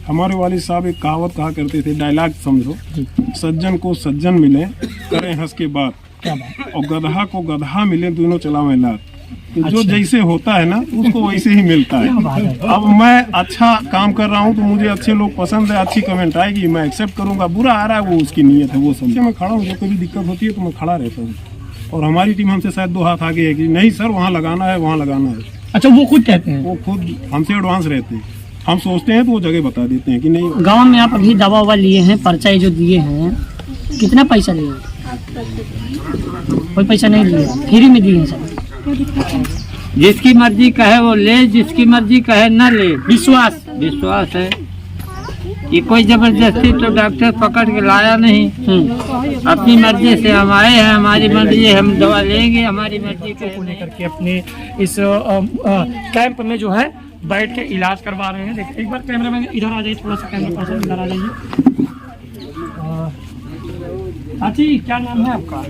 हमारे वालिद साहब एक कहावत कहा करते थे, डायलॉग समझो, सज्जन को सज्जन मिले करें हंस के बात, क्या बात। और गधा को गधा मिले दोनों चलावें लात। तो जो अच्छा। जैसे होता है ना उसको वैसे ही मिलता है। क्या बात है। अब मैं अच्छा काम कर रहा हूँ तो मुझे अच्छे लोग पसंद है, अच्छी कमेंट आएगी, मैं एक्सेप्ट करूंगा। बुरा आ रहा है वो उसकी नीयत है, वो समझे। मैं खड़ा हूँ, जो कोई दिक्कत होती है तो मैं खड़ा रहता हूँ। और हमारी टीम हमसे शायद 2 हाथ आगे है कि नहीं सर वहाँ लगाना है, वहाँ लगाना है। अच्छा, वो खुद कहते हैं? वो खुद हमसे एडवांस रहते हैं। हम सोचते हैं तो वो जगह बता देते हैं कि नहीं। गांव में आप अभी दवा ववा लिए हैं, पर्चा जो दिए हैं, कितना पैसा लिए? कोई पैसा नहीं लिया, फ्री में दिए हैं सब। जिसकी मर्जी कहे वो ले, जिसकी मर्जी कहे न ले। विश्वास है कि कोई जबरदस्ती तो डॉक्टर पकड़ के लाया नहीं। अपनी मर्जी से हम आए हैं, हमारी मर्जी है, हम दवा लेंगे, हमारी मर्जी को लेकर के अपने इस कैंप में जो है बैठ के इलाज करवा रहे हैं। देखिए एक बार कैमरा मैन इधर आ जाइए, थोड़ा सा कैमरा पर्सन इधर आ जाइए। चाची क्या नाम है आपका?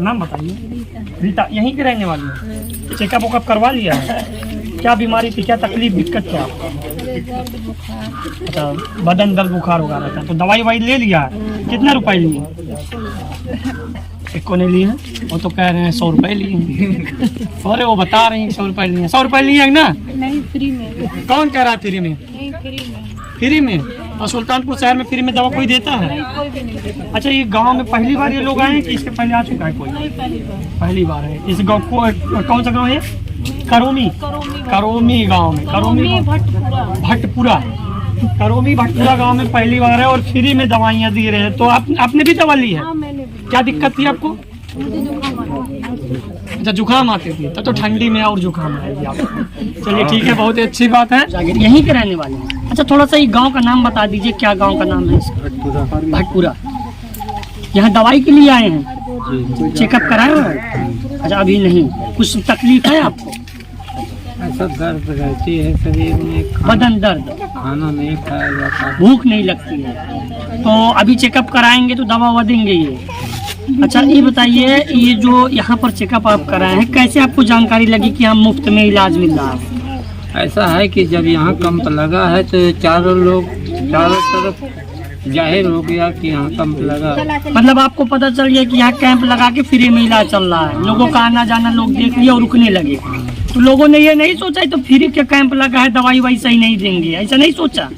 नाम बताइए। रीता। यहीं के रहने वाली है? चेकअप वकअप करवा लिया है? क्या बीमारी थी, क्या तकलीफ, दिक्कत क्या? अच्छा, बदन दर्द बुखार होगा रहता है, तो दवाई वाई ले लिया है? कितना रुपए लिए? एक को नहीं लिए हैं, वो तो कह रहे हैं 100 रुपए लिए। अरे वो बता रही हैं 100 रुपए लिए। 100 रुपए लिए ना? नहीं, फ्री में। कौन कह रहा है फ्री में? नहीं, फ्री में। फ्री में? और सुल्तानपुर शहर में फ्री में दवा कोई देता है? कोई भी नहीं देता। अच्छा, ये गांव में पहली बार ये लोग आए हैं कि इसके पहले आ चुका है कोई? नहीं, पहली बार। पहली बार है। इस गांव को कौन सा गांव है? करोमी गांव में। करोमी भट्टपुरा गांव में पहली बार है और फ्री में दवाइयाँ दे रहे हैं। तो आपने भी दवा ली है? हाँ, मैंने भी। क्या दिक्कत थी आपको? मुझे जुकाम आता था। अच्छा, जुकाम आती थी, तो ठंडी में और जुकाम आएगी आपको। चलिए ठीक है, बहुत ही अच्छी बात है। यहीं के रहने वाले हैं? अच्छा, थोड़ा सा ये गांव का नाम बता दीजिए, क्या गांव का नाम है इसका? भट्टपुरा। यहाँ दवाई के लिए आए हैं? चेकअप कराए हुए हैं? अच्छा, अभी नहीं। कुछ तकलीफ है आपको? ऐसा दर्द रहती है शरीर में, बदन दर्द, खाना नहीं खाया जाता, भूख नहीं लगती है, तो अभी चेकअप कराएंगे तो दवा ववा देंगे ये। अच्छा, ये बताइए, ये जो यहाँ पर चेकअप आप कराए हैं, कैसे आपको जानकारी लगी कि यहाँ मुफ्त में इलाज मिल रहा है? ऐसा है कि जब यहाँ कैंप लगा है तो चारों तरफ जाहिर हो गया कि यहाँ कैंप लगा। मतलब आपको पता चल गया कि यहाँ कैंप लगा के फ्री में इलाज चल रहा है, लोगों का आना जाना लोग देख लिया और रुकने लगे। तो लोगों ने ये नहीं सोचा तो फ्री के कैंप लगा है, दवाई वाई सही नहीं देंगे, ऐसा नहीं सोचा?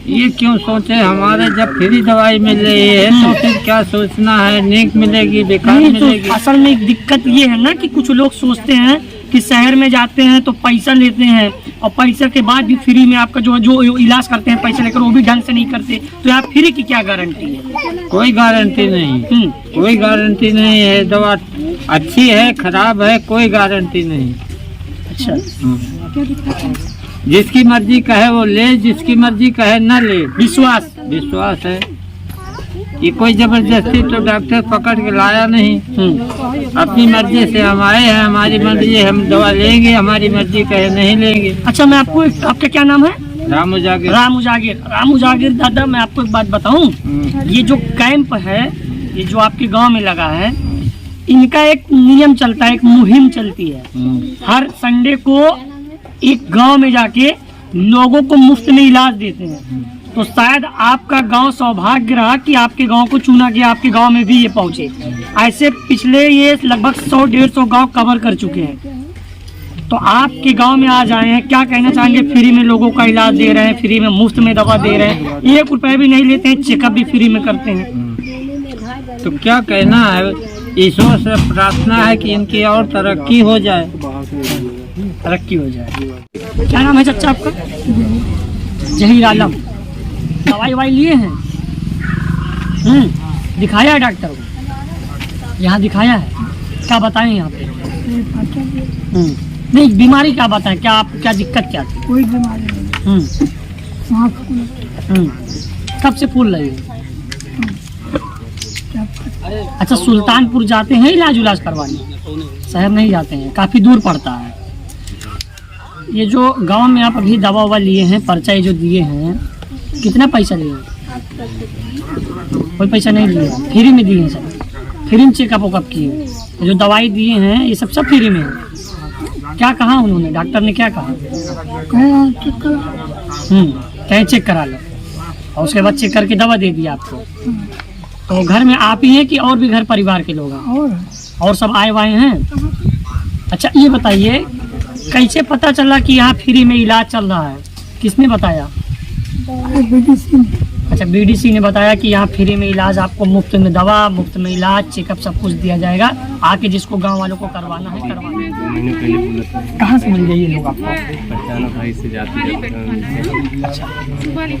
ये क्यों सोचे, हमारे जब फ्री दवाई मिल रही है तो फिर क्या सोचना है, नेक मिलेगी बेकार मिलेगी? असल में एक दिक्कत ये है ना कि कुछ लोग सोचते हैं कि शहर में जाते हैं तो पैसा लेते हैं और पैसे के बाद भी फ्री में आपका जो इलाज करते हैं पैसे लेकर, वो भी ढंग से नहीं करते। तो यहाँ फ्री की क्या गारंटी है? कोई गारंटी नहीं, कोई गारंटी नहीं है। दवा अच्छी है खराब है कोई गारंटी नहीं। अच्छा, जिसकी मर्जी कहे वो ले, जिसकी मर्जी कहे न ले। विश्वास है कि कोई जबरदस्ती तो डॉक्टर पकड़ के लाया नहीं। अपनी मर्जी से हम आए हैं, हमारी मर्जी है, हम दवा लेंगे, हमारी मर्जी कहे नहीं लेंगे। अच्छा, मैं आपको आपका क्या नाम है? रामू जागीर। दादा, मैं आपको एक बात बताऊं, ये जो कैंप है, ये जो आपके गांव में लगा है, इनका एक नियम चलता है, एक मुहिम चलती है। हर संडे को एक गांव में जाके लोगों को मुफ्त में इलाज देते हैं। तो शायद आपका गांव सौभाग्य रहा कि आपके गांव को चुना गया, आपके गांव में भी ये पहुंचे। ऐसे पिछले ये लगभग 100-150 गांव कवर कर चुके हैं। तो आपके गांव में आज आए हैं, क्या कहना चाहेंगे? फ्री में लोगों का इलाज दे रहे हैं, फ्री में मुफ्त में दवा दे रहे हैं, 1 रुपए भी नहीं लेते हैं, चेकअप भी फ्री में करते हैं। तो क्या कहना है, ईश्वर से प्रार्थना है कि इनकी और तरक्की हो जाए। क्या नाम है चाचा आपका? जहीर आलम। दवाई वाई लिए हैं? दिखाया है डॉक्टर को? यहाँ दिखाया है? क्या बताएं यहाँ पे? नहीं, बीमारी क्या बताएं, क्या आप क्या दिक्कत क्या थी? कोई बीमारी नहीं। कब से फूल रही है? अच्छा, सुल्तानपुर जाते हैं इलाज करवाने? शहर नहीं जाते हैं, काफ़ी दूर पड़ता है। ये जो गांव में आप अभी दवा ववा लिए हैं, पर्चा जो दिए हैं, कितना पैसा लिए? कोई पैसा नहीं लिया, फ्री में दिए हैं सब। फ्री में चेकअप वकअप किए, जो दवाई दिए हैं ये सब फ्री में है। क्या कहा उन्होंने, डॉक्टर ने क्या कहा? चाहे चेक करा लो, और उसके बाद चेक करके दवा दे दिया आपको। तो घर में आप ही हैं कि और भी घर परिवार के लोग हैं? और सब आए वाए हैं? अच्छा ये बताइए, कैसे पता चला कि यहाँ फ्री में इलाज चल रहा है? किसने बताया? अच्छा, बीडीसी ने बताया कि यहाँ फ्री में इलाज, आपको मुफ्त में दवा, मुफ्त में इलाज, चेकअप सब कुछ दिया जाएगा। आके जिसको गांव वालों को करवाना है करवाना है। 2 महीने पहले बोला था। कहाँ से मिल गए ये लोग आपको? पहचाना भाई से जाते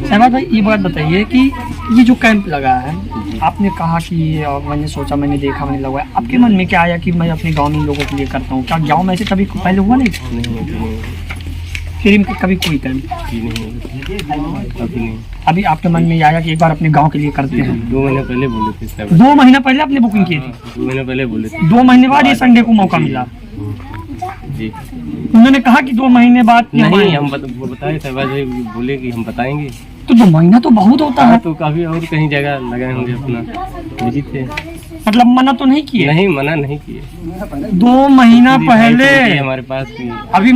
सहबाज भाई ये बात बताइए कि ये जो कैंप लगा है, आपने कहा कि मैंने सोचा, मैंने देखा, मैंने लगवाया, आपके मन में क्या आया कि मैं अपने गाँव में लोगों के लिए करता हूँ? क्या गाँव में ऐसे कभी पहले हुआ नहीं? फ्री में कभी कोई कैंप? अभी आपके मन में आया कि एक बार अपने गांव के लिए करते हैं? 2 महीने पहले बोले थे साहब। 2 महीना पहले आपने बुकिंग की थी? 2 महीने पहले बोले थे 2 महीने बाद ये संडे को मौका मिला? जी। उन्होंने कहा कि 2 महीने बाद नहीं, हम वो बताए सहबाज भाई, बोले कि हम बताएंगे। तो 2 महीना तो बहुत होता है। तो काफी और कहीं जगह लगाए होंगे अपना, बिजी थे। मतलब मना तो नहीं किए? नहीं, मना नहीं किए। 2 महीना पहले हमारे पास भी। अभी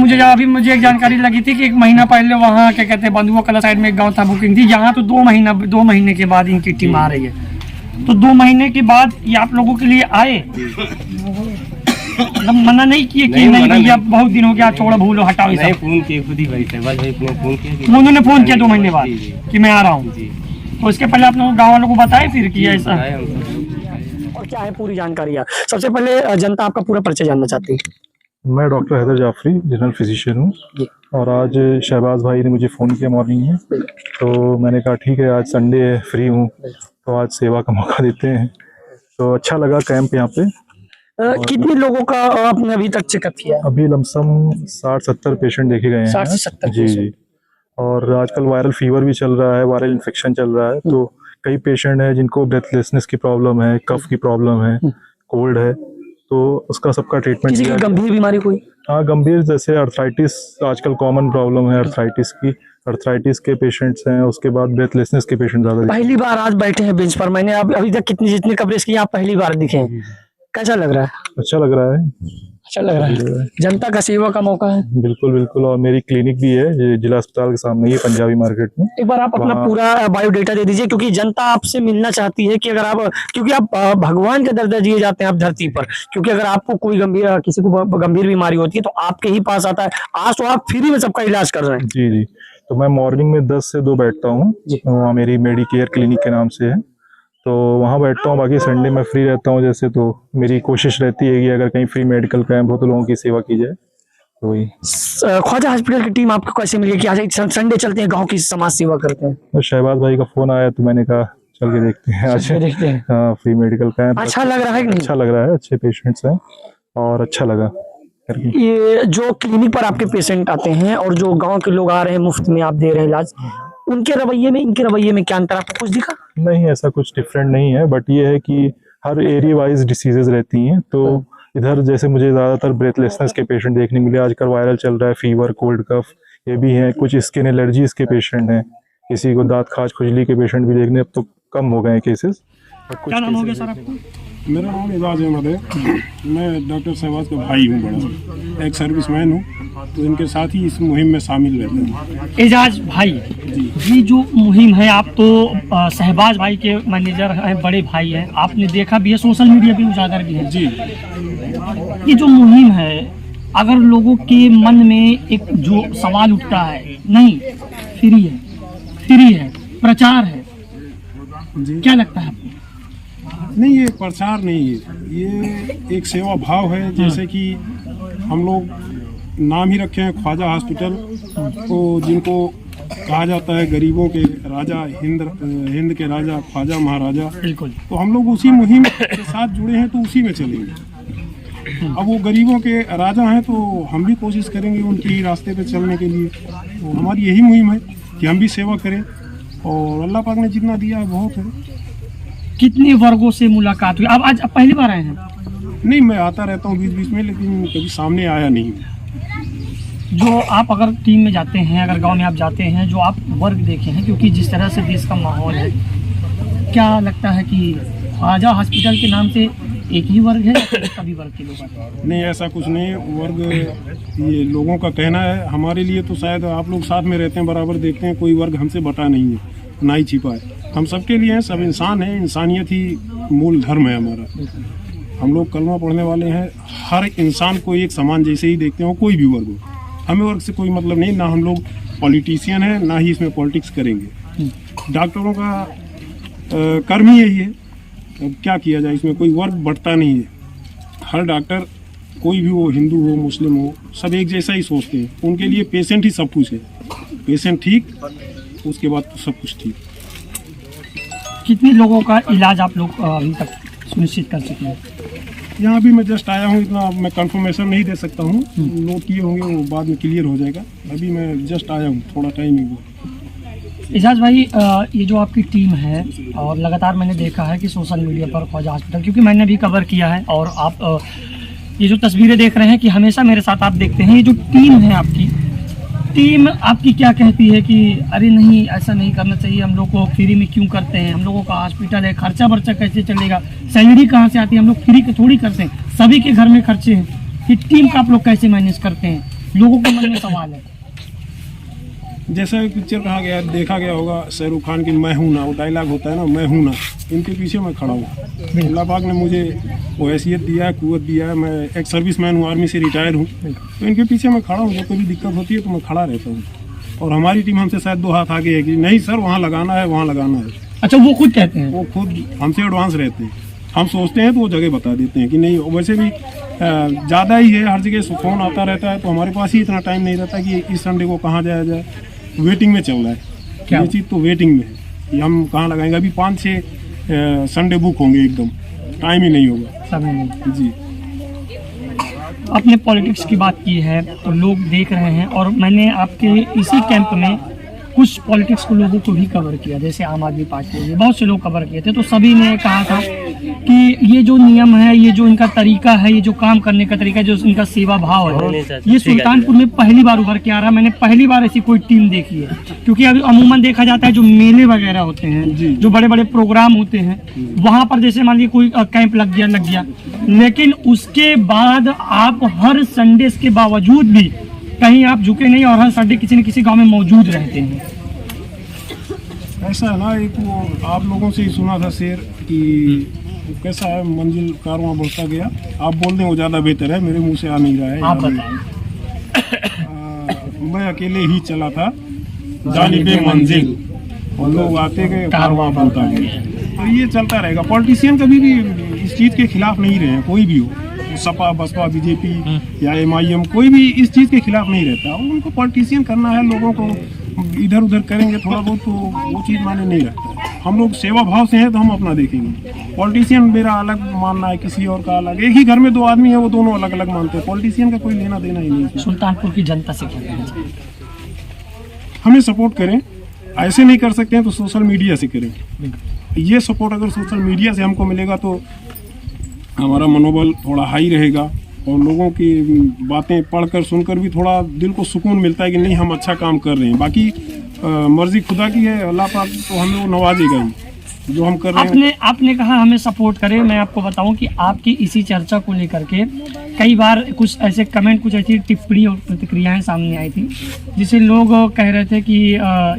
मुझे एक जानकारी लगी थी कि 1 महीना पहले वहाँ क्या कहते हैं बंधुआ कला साइड में एक गांव था, बुकिंग थी। यहाँ तो 2 महीने के बाद इनकी टीम आ रही है। तो 2 महीने के बाद ये आप लोगों के लिए आए? मतलब मना नहीं किए कि नहीं भैया बहुत दिन हो गया, छोड़ो भूलो हटाओ? नहीं, फोन किए खुद ही भाई सहबाज भाई ने फोन किया। उन्होंने फोन किया 2 महीने बाद कि मैं आ रहा हूँ? जी। तो इसके पहले आप लोग गाँव वालों को बताए फिर किया ऐसा? बताया हम सब। और क्या है पूरी जानकारी है? सबसे पहले जनता आपका पूरा परिचय जानना चाहती है। मैं doctor Haider Jafri, general physician हूँ। और आज शहबाज भाई ने मुझे फ़ोन किया मॉर्निंग में, तो मैंने कहा ठीक है, आज संडे है, फ्री हूँ, तो आज सेवा का मौका देते हैं। तो अच्छा लगा कैंप यहाँ पे। कितने लोगों का आपने अभी तक चेकअप किया? अभी लमसम 60-70 पेशेंट देखे गए हैं। 60 से 70 जी जी। और आजकल वायरल फीवर भी चल रहा है, वायरल इन्फेक्शन चल रहा है, तो कई पेशेंट हैं जिनको ब्रेथलेसनेस की प्रॉब्लम है, कफ की प्रॉब्लम है, कोल्ड है, तो उसका सबका ट्रीटमेंट किसी की गंभीर बीमारी कोई? हाँ, गंभीर जैसे अर्थराइटिस आजकल कॉमन प्रॉब्लम है, अर्थराइटिस की, अर्थराइटिस के पेशेंट्स हैं। उसके बाद ब्रेथलेसनेस के पेशेंट ज्यादा। पहली बार आज बैठे हैं बेंच पर, मैंने अभी तक जितने कवरेज किए आप पहली बार दिखे हैं, कैसा लग रहा है? अच्छा लग रहा है। अच्छा लग रहा है। जनता का सेवा का मौका है। बिल्कुल बिल्कुल। और मेरी क्लिनिक भी है ये जिला अस्पताल के सामने ही, पंजाबी मार्केट में। एक बार आप अपना पूरा बायोडेटा दे दीजिए, क्योंकि जनता आपसे मिलना चाहती है कि अगर आप, क्योंकि आप भगवान का दर्जा दिए जाते हैं आप धरती पर, क्योंकि अगर आपको कोई किसी को गंभीर बीमारी होती है तो आपके ही पास आता है। आज तो आप फ्री में सबका इलाज कर रहे हैं। जी जी। तो मैं मॉर्निंग में 10 से 2 बैठता हूँ, वहाँ मेरी मेडिकेयर क्लिनिक के नाम से है, तो वहाँ बैठता हूँ। बाकी संडे में फ्री रहता हूँ जैसे, तो मेरी कोशिश रहती है कि अगर कहीं फ्री मेडिकल कैंप हो तो लोगों की सेवा की जाए। तो वही। ख्वाजा हॉस्पिटल की टीम आपको कैसे मिली कि आज संडे चलते हैं, गांव की समाज सेवा करते हैं? तो शहबाज भाई का फोन आया तो मैंने कहा चल के देखते हैं आज। देखते हैं। हाँ, फ्री मेडिकल कैंप अच्छा लग रहा है कि नहीं? अच्छा लग रहा है, अच्छे पेशेंट्स हैं और अच्छा लगा करके। ये जो क्लिनिक पर आपके पेशेंट आते हैं और जो गांव के लोग आ रहे हैं, मुफ्त में आप दे रहे हैं इलाज, उनके रवैये में इनके रवैये में क्या अंतर आपको कुछ दिखा? नहीं, ऐसा कुछ डिफरेंट नहीं है, बट ये है कि हर एरिया वाइज डिसीजेज रहती हैं। तो इधर जैसे मुझे ज़्यादातर ब्रेथलेसनेस के पेशेंट देखने मिले, आजकल वायरल चल रहा है, फीवर, कोल्ड, कफ ये भी हैं, कुछ स्किन एलर्जीज के पेशेंट हैं, किसी को दांत खाज खुजली के पेशेंट भी देखने अब तो कम हो गए हैं केसेस। क्या नाम हो गया सर आपको? मेरा नाम एजाज अहमद है। मैं डॉक्टर शहबाज का भाई हूँ, बड़ा एक सर्विसमैन हूँ, तो इनके साथ ही इस मुहिम में शामिल रहते हैं। एजाज भाई, ये जो मुहिम है, आप तो शहबाज भाई के मैनेजर हैं, बड़े भाई हैं, आपने देखा भी है, सोशल मीडिया पे उजागर भी है। जी। ये जो मुहिम है, अगर लोगों के मन में एक जो सवाल उठता है, नहीं फ्री है, प्रचार है, जी। क्या लगता है आपको? नहीं, ये प्रचार नहीं है, ये एक सेवा भाव है। जैसे कि हम लोग नाम ही रखे हैं ख्वाजा हॉस्पिटल, तो जिनको कहा जाता है गरीबों के राजा, हिंद के राजा ख्वाजा महाराजा। बिल्कुल। तो हम लोग उसी मुहिम के साथ जुड़े हैं, तो उसी में चलेंगे। अब वो गरीबों के राजा हैं, तो हम भी कोशिश करेंगे उनकी रास्ते पे चलने के लिए। तो हमारी यही मुहिम है कि हम भी सेवा करें, और अल्लाह पाक ने जितना दिया है बहुत है। कितने वर्गों से मुलाकात हुई? अब आज पहली बार आए हैं? नहीं, मैं आता रहता हूँ बीच बीच में, लेकिन कभी सामने आया नहीं। जो आप अगर टीम में जाते हैं, अगर गांव में आप जाते हैं, जो आप वर्ग देखे हैं, क्योंकि जिस तरह से देश का माहौल है, क्या लगता है कि ख्वाजा हॉस्पिटल के नाम से एक ही वर्ग है या सभी वर्ग के लोग आते हैं? नहीं, ऐसा कुछ नहीं है। वर्ग ये लोगों का कहना है, हमारे लिए तो शायद आप लोग साथ में रहते हैं, बराबर देखते हैं, कोई वर्ग हमसे बटा नहीं है, ना ही छिपा है। हम सबके लिए हैं, सब इंसान हैं, इंसानियत ही मूल धर्म है हमारा। हम लोग कलमा पढ़ने वाले हैं, हर इंसान को एक समान जैसे ही देखते हो, कोई भी वर्ग हो। हमें वर्ग से कोई मतलब नहीं, ना हम लोग पॉलिटिशियन हैं, ना ही इसमें पॉलिटिक्स करेंगे। डॉक्टरों का कर्म ही यही है, अब क्या किया जाए, इसमें कोई वर्ग बढ़ता नहीं है। हर डॉक्टर, कोई भी हो, हिंदू हो, मुस्लिम हो, सब एक जैसा ही सोचते हैं। उनके लिए पेशेंट ही सब कुछ है। पेशेंट ठीक, उसके बाद तो सब कुछ ठीक। कितने लोगों का इलाज आप लोग अभी तक सुनिश्चित कर चुके हैं? यहाँ भी मैं जस्ट आया हूँ, इतना मैं कंफर्मेशन नहीं दे सकता हूँ। नोट किए होंगे, वो बाद में क्लियर हो जाएगा। अभी मैं जस्ट आया हूँ, थोड़ा टाइम ही हुआ। एजाज भाई, ये जो आपकी टीम है, और लगातार मैंने देखा है कि सोशल मीडिया पर ख्वाजा हॉस्पिटल, क्योंकि मैंने भी कवर किया है, और आप ये जो तस्वीरें देख रहे हैं कि हमेशा मेरे साथ आप देखते हैं, ये जो टीम है आपकी, टीम आपकी क्या कहती है कि अरे नहीं, ऐसा नहीं करना चाहिए, हम लोग को फ्री में क्यों करते हैं, हम लोगों का हॉस्पिटल है, खर्चा वर्चा कैसे चलेगा, सैलरी कहाँ से आती है, हम लोग फ्री का थोड़ी करते हैं, सभी के घर में खर्चे हैं। ये टीम का आप लोग कैसे मैनेज करते हैं? लोगों के मन में सवाल है। जैसा पिक्चर कहा गया, देखा गया होगा शाहरुख खान की मैं हूं ना, वो डायलॉग होता है ना, मैं हूं ना, इनके पीछे मैं खड़ा हूँ। अल्लाह पाक ने मुझे वो हैसियत दिया है, कुव्वत दिया है, मैं एक सर्विसमैन हूँ, आर्मी से रिटायर हूँ, तो इनके पीछे मैं खड़ा हूँ। जब कोई दिक्कत होती है तो मैं खड़ा रहता हूँ। और हमारी टीम हमसे शायद 2 हाथ आगे है कि नहीं सर, वहाँ लगाना है, वहाँ लगाना है। अच्छा, वो खुद कहते हैं? वो खुद हमसे एडवांस रहते हैं। हम सोचते हैं तो वो जगह बता देते हैं कि नहीं। वैसे भी ज़्यादा ही है, हर जगह फ़ोन आता रहता है, तो हमारे पास ही इतना टाइम नहीं रहता कि इस संडे को कहाँ जाया जाए। वेटिंग में चल रहा है क्या? ये चीज़ तो वेटिंग में है कि हम कहाँ लगाएंगे। अभी 5-6 संडे बुक होंगे, एकदम टाइम ही नहीं होगा। समय नहीं जी। आपने पॉलिटिक्स की बात की है तो लोग देख रहे हैं, और मैंने आपके इसी कैंप में कुछ पॉलिटिक्स को लोगों को भी कवर किया, जैसे आम आदमी पार्टी ने बहुत से लोग कवर किए थे, तो सभी ने कहा था कि ये जो नियम है, ये जो इनका तरीका है, ये जो काम करने का तरीका है, जो इनका सेवा भाव है, ये सुल्तानपुर में पहली बार उभर के आ रहा है। मैंने पहली बार ऐसी कोई टीम देखी है, क्योंकि अभी अमूमन देखा जाता है जो मेले वगैरह होते हैं, जो बड़े बड़े प्रोग्राम होते हैं, वहाँ पर जैसे मान लीजिए कोई कैंप लग गया, लेकिन उसके बाद आप हर संडे के बावजूद भी कहीं आप झुके नहीं, और हर संडे किसी न किसी गांव में मौजूद रहते हैं। ऐसा है ना, एक वो आप लोगों से ही सुना था शेर कि कैसा है, मंजिल कारवां बढ़ता गया। आप बोल दें वो ज़्यादा बेहतर है, मेरे मुंह से आ नहीं रहा है। आप बताएं। मैं अकेले ही चला था जानिबे मंजिल, और लोग आते गए, कारवां बढ़ता गया। तो ये चलता रहेगा। पॉलिटिशियन कभी भी इस चीज़ के खिलाफ नहीं रहे हैं, कोई भी हो, सपा, बसपा, बीजेपी या MIM, कोई भी इस चीज़ के खिलाफ नहीं रहता। उनको पॉलिटिशियन करना है, लोगों को इधर उधर करेंगे थोड़ा बहुत, तो वो चीज़ माने नहीं रखता। हम लोग सेवा भाव से हैं तो हम अपना देखेंगे। पॉलिटिशियन मेरा अलग मानना है, किसी और का अलग। एक ही घर में 2 आदमी है, वो दोनों अलग अलग मानते हैं। पॉलिटिशियन का कोई लेना देना ही नहीं। सुल्तानपुर की जनता से क्या कहना चाहिए? हमें सपोर्ट करें, ऐसे नहीं कर सकते हैं तो सोशल मीडिया से करें। ये सपोर्ट अगर सोशल मीडिया से हमको मिलेगा तो हमारा मनोबल थोड़ा हाई रहेगा, और लोगों की बातें पढ़कर सुनकर भी थोड़ा दिल को सुकून मिलता है कि नहीं, हम अच्छा काम कर रहे हैं। बाकी मर्जी खुदा की है, अल्लाह पाक तो हमें वो नवाजेगा ही जो हम कर रहे हैं। आपने कहा हमें सपोर्ट करें। मैं आपको बताऊं कि आपकी इसी चर्चा को लेकर के कई बार कुछ ऐसे कमेंट, कुछ ऐसी टिप्पणी और प्रतिक्रियाएं सामने आई थी, जिसे लोग कह रहे थे कि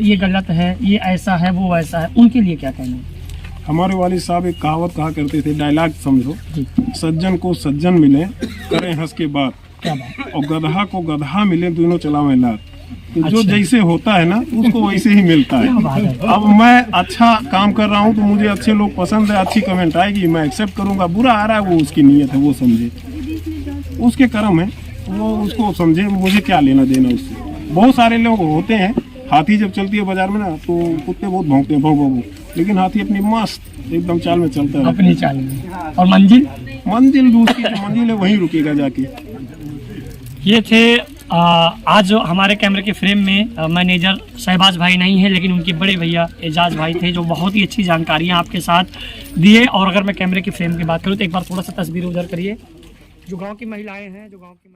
ये गलत है, ये ऐसा है, वो ऐसा है। उनके लिए क्या कहना है? हमारे वालिद साहब एक कहावत कहा करते थे, डायलॉग समझो, सज्जन को सज्जन मिले, करें हंस के बात, क्या बात? और गधा को गधा मिले, दोनों चलावे लात। तो जो अच्छा। जैसे होता है ना, उसको वैसे ही मिलता है। अब मैं अच्छा काम कर रहा हूँ तो मुझे अच्छे लोग पसंद है, अच्छी कमेंट आएगी, मैं एक्सेप्ट करूँगा। बुरा आ रहा है, वो उसकी नीयत है, वो समझे, उसके कर्म है, वो उसको समझे, मुझे क्या लेना देना उससे। बहुत सारे लोग होते हैं, हाथी जब चलती है बाजार में ना, तो कुत्ते बहुत भौंकते हैं, भौं भौं, लेकिन हाथी अपनी मस्त एकदम चाल में चलता है, अपनी चाल में। और मंजिल दूसरी जो मंजिल है वहीं रुकेगा जाके। ये थे आज हमारे कैमरे के फ्रेम में मैनेजर शहबाज भाई नहीं है, लेकिन उनके बड़े भैया एजाज भाई थे, जो बहुत ही अच्छी जानकारियां आपके साथ दिए। और अगर मैं कैमरे के फ्रेम की बात करूं तो एक बार थोड़ा सा तस्वीर उधर करिए, जो गांव की महिलाएं हैं, जो गांव की